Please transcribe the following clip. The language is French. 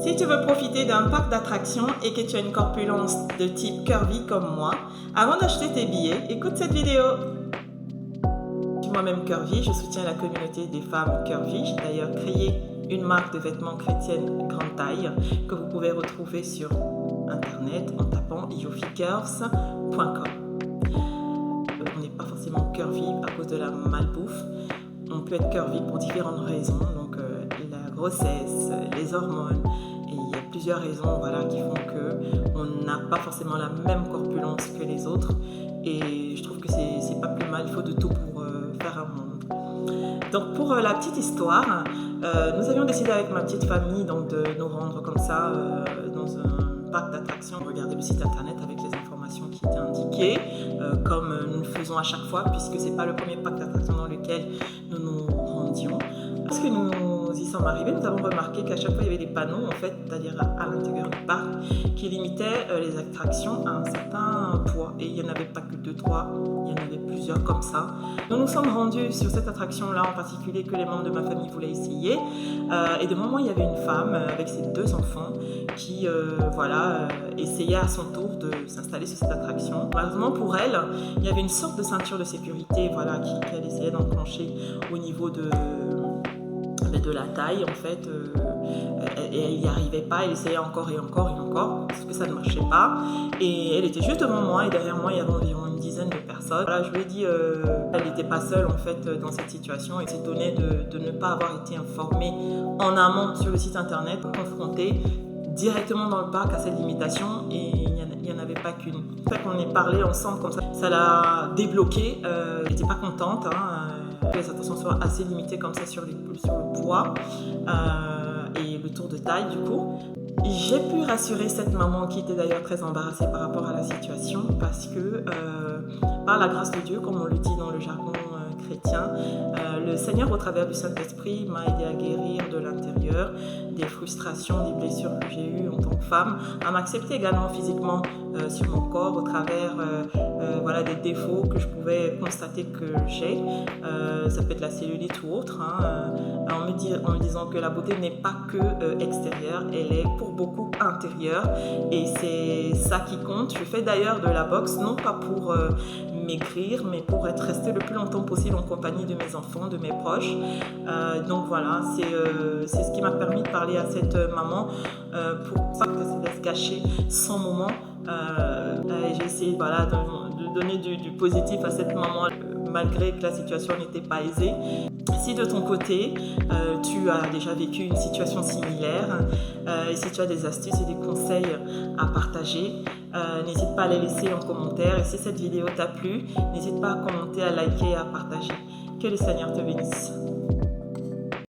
Si tu veux profiter d'un parc d'attractions et que tu as une corpulence de type curvy comme moi, avant d'acheter tes billets, écoute cette vidéo. Je suis moi-même curvy, je soutiens la communauté des femmes curvy. J'ai d'ailleurs créé une marque de vêtements chrétiennes grande taille que vous pouvez retrouver sur internet en tapant yofigirls.com. On n'est pas forcément curvy à cause de la malbouffe. On peut être curvy pour différentes raisons, donc la grossesse, les hormones, et il y a plusieurs raisons qui font qu'on n'a pas forcément la même corpulence que les autres, et je trouve que c'est pas plus mal, il faut de tout pour faire un monde. Donc pour la petite histoire, nous avions décidé avec ma petite famille donc, de nous rendre comme ça dans un parc d'attractions, regarder le site internet avec les informations qui étaient indiquées, comme nous le faisons à chaque fois, puisque c'est pas le premier parc d'attractions dans lequel nous nous rendions. Lorsque nous y sommes arrivés, nous avons remarqué qu'à chaque fois il y avait des panneaux, en fait, c'est-à-dire à l'intérieur du parc, qui limitaient les attractions à un certain poids. Et il n'y en avait pas que 2, 3, il y en avait plusieurs comme ça. Nous nous sommes rendus sur cette attraction-là en particulier que les membres de ma famille voulaient essayer. Et de moment, il y avait une femme avec ses 2 enfants qui essayait à son tour de s'installer sur cette attraction. Malheureusement pour elle, il y avait une sorte de ceinture de sécurité qu'elle essayait d'enclencher au niveau de la taille en fait, et elle n'y arrivait pas, elle essayait encore et encore et encore parce que ça ne marchait pas, et elle était juste devant moi et derrière moi il y avait environ une dizaine de personnes. Je lui ai dit elle n'était pas seule en fait dans cette situation, et s'étonnait de ne pas avoir été informée en amont sur le site internet, confrontée directement dans le parc à cette limitation, et il n'y en avait pas qu'une. Le fait qu'on ait parlé ensemble comme ça l'a débloquée. Elle n'était pas contente, que les attentions soient assez limitées comme ça sur le poids et le tour de taille du coup. J'ai pu rassurer cette maman qui était d'ailleurs très embarrassée par rapport à la situation, parce que par la grâce de Dieu, comme on le dit dans le jargon chrétien, le Seigneur au travers du Saint-Esprit m'a aidé à guérir de l'intérieur des frustrations, des blessures que j'ai eues en tant que femme, à m'accepter également physiquement sur mon corps au travers des défauts que je pouvais constater que j'ai. Ça peut être la cellulite ou autre, en me disant que la beauté n'est pas que extérieure, elle est pour beaucoup intérieure, et c'est ça qui compte. Je fais d'ailleurs de la boxe non pas pour maigrir, mais pour être restée le plus longtemps possible en compagnie de mes enfants, de mes proches. Donc voilà, c'est ce qui m'a permis de parler à cette maman pour pas qu'elle se laisse gâcher son moment. J'ai essayé de donner du positif à cette maman malgré que la situation n'était pas aisée. Si de ton côté tu as déjà vécu une situation similaire, et si tu as des astuces et des conseils à partager, n'hésite pas à les laisser en commentaire, et si cette vidéo t'a plu, n'hésite pas à commenter, à liker et à partager. Que le Seigneur te bénisse.